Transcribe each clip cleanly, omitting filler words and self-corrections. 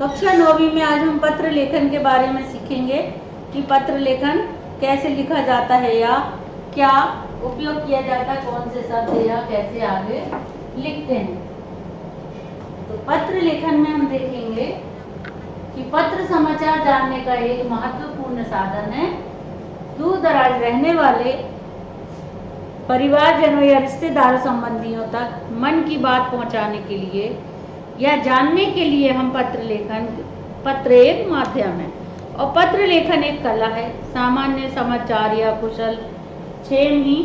कक्षा 9वीं में आज हम पत्र लेखन के बारे में सीखेंगे कि पत्र लेखन कैसे लिखा जाता है या क्या उपयोग किया जाता है, कौन से शब्द या कैसे आगे लिखते हैं। तो पत्र लेखन में हम देखेंगे कि पत्र समाचार जानने का एक महत्वपूर्ण साधन है। दूर दराज रहने वाले परिवारजनों या रिश्तेदारों संबंधियों तक मन की बात पहुंचाने के लिए या जानने के लिए हम पत्र एक माध्यम है और पत्र लेखन एक कला है। सामान्य समाचार या कुशल क्षेम ही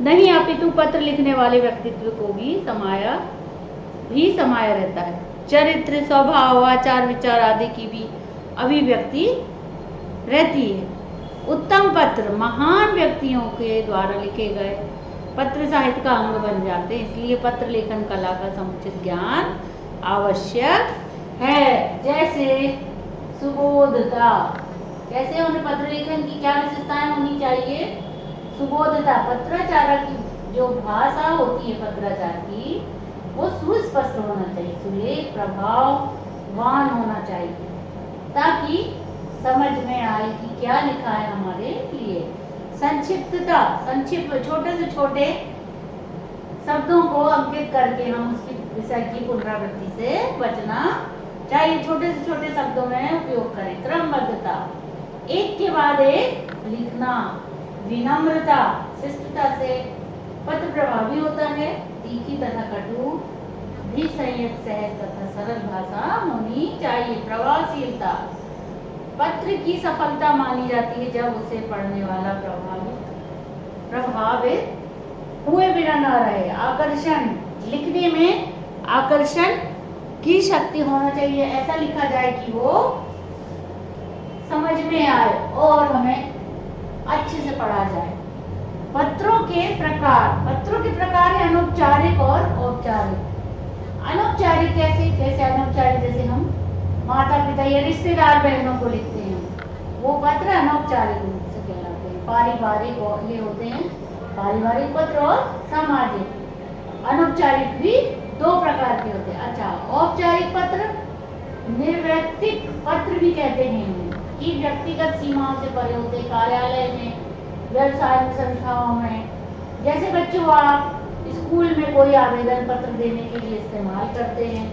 नहीं अपितु पत्र लिखने वाले व्यक्तित्व को भी समाया रहता है। चरित्र, स्वभाव, आचार विचार आदि की भी अभिव्यक्ति रहती है। उत्तम पत्र महान व्यक्तियों के द्वारा लिखे गए पत्र साहित्य का अंग बन जाते हैं, इसलिए पत्र लेखन कला का समुचित ज्ञान आवश्यक है। जैसे सुबोधता, कैसे उन्हें पत्र लेखन की क्या विशेषताएं होनी चाहिए? सुबोधता, पत्राचार की जो भाषा होती है पत्राचार की वो सुस्पष्ट होना चाहिए, सुलेख प्रभाववान होना चाहिए ताकि समझ में आए कि क्या लिखा है हमारे लिए। संक्षिप्तता, संक्षिप्त छोटे से छोटे शब्दों को अंकित करके हम उसकी विषय की पुनरावृत्ति से बचना चाहिए, छोटे से छोटे शब्दों में उपयोग करें। क्रमबद्धता, एक के बाद एक लिखना। विनम्रता, शिष्टता से पत्र प्रभावी होता है। तीखी तथा कटु भी संयत सहज तथा सरल भाषा होनी चाहिए। प्रभावशीलता, पत्र की सफलता मानी जाती है जब उसे पढ़ने वाला प्रभावित हुए बिना न रहे। आकर्षण, लिखने में आकर्षण की शक्ति होना चाहिए, ऐसा लिखा जाए कि वो समझ में आए और हमें अच्छे से पढ़ा जाए। पत्रों के प्रकार है अनौपचारिक और औपचारिक। अनौपचारिक कैसे अनौपचारिक, जैसे हम माता पिता या रिश्तेदार बहनों को लिखते हैं, वो पत्र अनौपचारिक रूप से कहलाते हैं। पारिवारिक और ये होते हैं पारिवारिक पत्र और सामाजिक। अनौपचारिक भी दो प्रकार के होते हैं। अच्छा, औपचारिक पत्र निर्वैयक्तिक पत्र भी कहते हैं कि व्यक्तिगत सीमाओं से परे होते, कार्यालय में, व्यवसायिक संस्थाओं में। जैसे बच्चों आप स्कूल में कोई आवेदन पत्र देने के लिए इस्तेमाल करते हैं,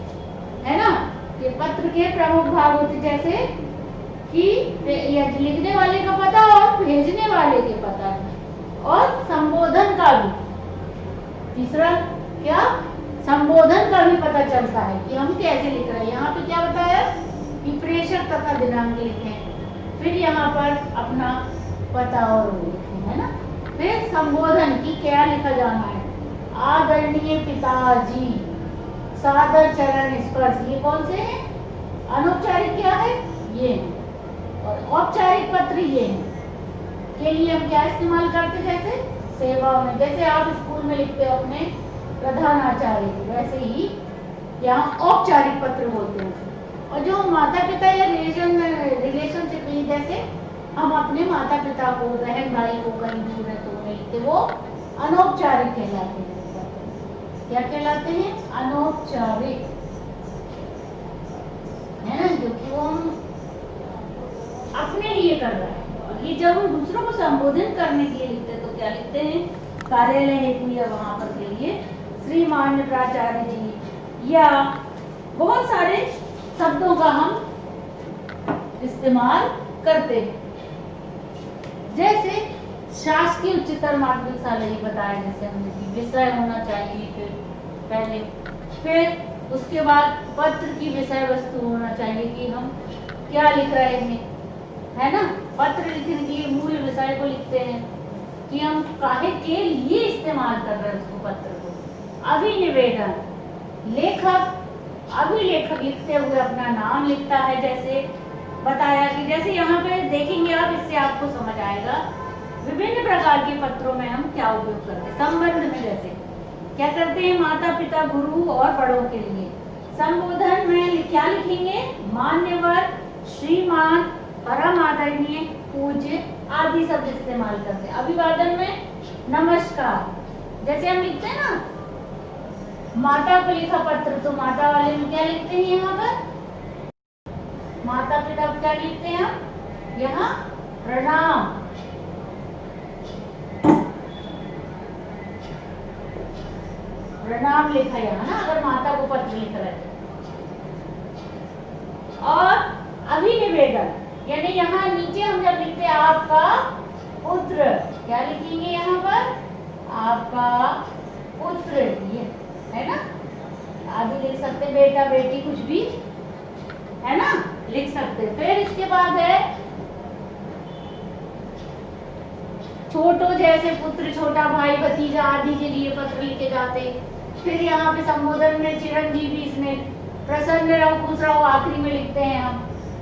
है ना। ये पत्र के प्रमुख भाग होते जैसे कि लिखने वाले का पता और भेजने वाले के पता और संबोधन का भी। तीसरा क्या, संबोधन का भी पता चलता है कि हम कैसे लिख रहे हैं। यहाँ पे क्या बताया कि प्रेषक तथा दिनांक लिखें, फिर यहाँ पर अपना पता और लिखें, है ना। फिर संबोधन की क्या लिखा जाना है? आदरणीय पिताजी, सादर चरण स्पर्श, ये कौन से हैं? अनौपचारिक क्या है ये, और औपचारिक पत्र ये है। के लिए हम क्या इस्तेमाल करते, जैसे सेवा में, जैसे आप स्कूल में लिखते हो अपने प्रधानाचार्य, वैसे ही यहाँ औपचारिक पत्र बोलते हैं। और जो माता पिता या रिलेशनशिप, जैसे हम अपने माता पिता को, बहन भाई को कहीं दूर है तो उन्हें लिखते, वो अनौपचारिक कहलाते हैं। क्या कहलाते हैं? अनौपचारिक, है ना, जो कि वो हम अपने लिए कर रहे हैं। और ये जब हम दूसरों को संबोधन करने के लिए लिखते हैं तो क्या लिखते हैं? कार्यालय हेतु या वहां पर के लिए श्रीमान प्राचार्य जी, या बहुत सारे शब्दों का हम इस्तेमाल करते हैं। जैसे शासकीय उच्चतर माध्यमिक विद्यालय ही बताया, जैसे हमने विषय होना चाहिए फिर उसके बाद पत्र की विषय वस्तु होना चाहिए कि हम क्या लिख रहे हैं, है ना। पत्र लिखने के लिए मूल विषय को लिखते हैं कि हम काहे के लिए इस्तेमाल कर रहे हैं उसको, पत्र को। अभिनिवेदन, अभिलेखक लिखते हुए अपना नाम लिखता है, जैसे बताया कि जैसे यहाँ पे देखेंगे आप, इससे आपको समझ आएगा विभिन्न प्रकार के पत्रों में हम क्या उपयोग करते हैं। संबंध में जैसे क्या करते हैं, माता पिता, गुरु और बड़ों के लिए। संबोधन में क्या लिखेंगे? मान्यवर, श्रीमान, परम आदरणीय, पूज्य आदि शब्द इस्तेमाल करते हैं। अभिवादन में नमस्कार, जैसे हम लिखते हैं ना, माता को लिखा पत्र, तो माता वाले में क्या लिखते हैं यहाँ पर? क्या लिखते हैं हम यहाँ प्रणाम। प्रणाम लिखा यहाँ ना, अगर माता को पत्र लिख रहे थे। और अभिनिवेदन यानी यहाँ नीचे हम जब लिखते हैं आपका पुत्र, क्या लिखेंगे यहाँ पर? आपका पुत्र, ये है ना, आगे लिख सकते बेटा बेटी कुछ भी है ना, लिख सकते। फिर इसके बाद है छोटो, जैसे पुत्र, छोटा भाई, भतीजा आदि के लिए पत्र लिखे जाते। फिर यहाँ पे संबोधन में चिरंजीवी, स्नेह, प्रसन्न रहो, खुश रहो आखिरी में लिखते हैं हम,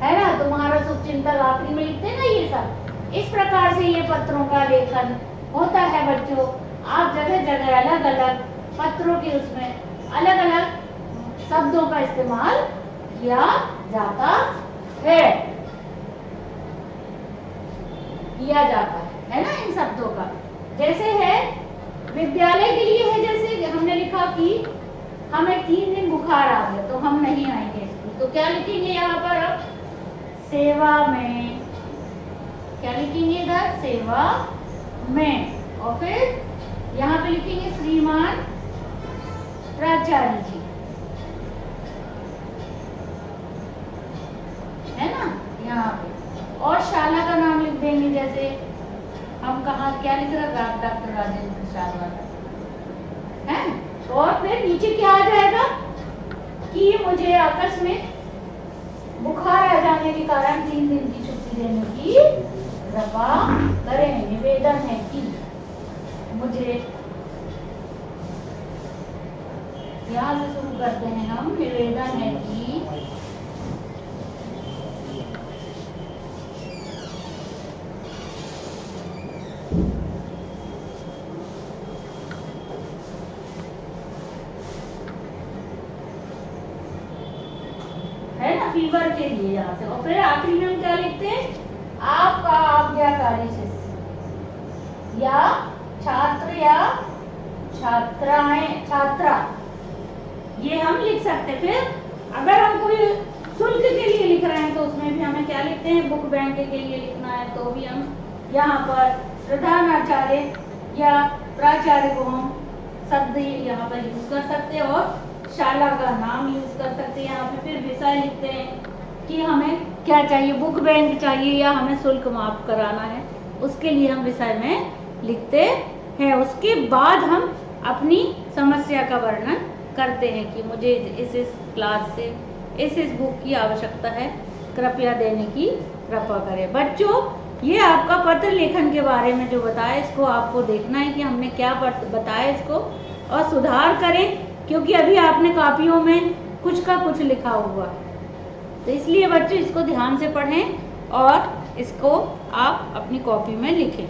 है ना, तुम्हारा शुभ चिंतक आखिरी में लिखते हैं ना। ये सब इस प्रकार से ये पत्रों का लेखन होता है बच्चों। आप जगह जगह अलग अलग पत्रों के उसमें अलग अलग शब्दों का इस्तेमाल किया जाता है, है ना, इन शब्दों का। जैसे है विद्यालय के लिए है, जैसे हमने लिखा कि हमें 3 दिन बुखार आ गया तो हम नहीं आएंगे स्कूल, तो क्या लिखेंगे यहाँ पर? अब सेवा में, क्या लिखेंगे इधर? सेवा में। और फिर यहाँ पे लिखेंगे श्रीमान प्राचार्य जी, है ना, यहाँ पे। और शाला का नाम लिख देंगे, जैसे हम कहा क्या लिख रहे हैं? डॉक्टर राजेंद्र प्रसाद वाला है। और फिर नीचे क्या आ जाएगा कि मुझे आकस्मिक बुखार आ जाने के कारण 3 दिन की छुट्टी देने की कृपा करें। निवेदन है कि मुझे, यहाँ से शुरू करते हैं हम। निवेदन है कि है ना, फीवर के लिए यहाँ से। और फिर आखिरी में हम क्या लिखते हैं? आपका आज्ञाकारी शिष्य या छात्र या छात्रा, ये हम लिख सकते। फिर अगर हम कोई शुल्क के लिए लिख रहे हैं तो उसमें भी हमें क्या लिखते हैं? बुक बैंक के लिए लिखना है तो भी हम यहाँ पर प्रधानाचार्य या प्राचार्य को हम शब्द यहाँ पर यूज कर सकते हैं और शाला का नाम यूज कर सकते हैं। यहाँ पे फिर विषय लिखते हैं कि हमें क्या चाहिए, बुक बैंक चाहिए या हमें शुल्क माफ कराना है, उसके लिए हम विषय में लिखते हैं। उसके बाद हम अपनी समस्या का वर्णन करते हैं कि मुझे इस क्लास से इस बुक की आवश्यकता है, कृपया देने की कृपा करें। बच्चों, ये आपका पत्र लेखन के बारे में जो बताया, इसको आपको देखना है कि हमने क्या बताया इसको, और सुधार करें, क्योंकि अभी आपने कॉपियों में कुछ का कुछ लिखा हुआ है। तो इसलिए बच्चों इसको ध्यान से पढ़ें और इसको आप अपनी कॉपी में लिखें।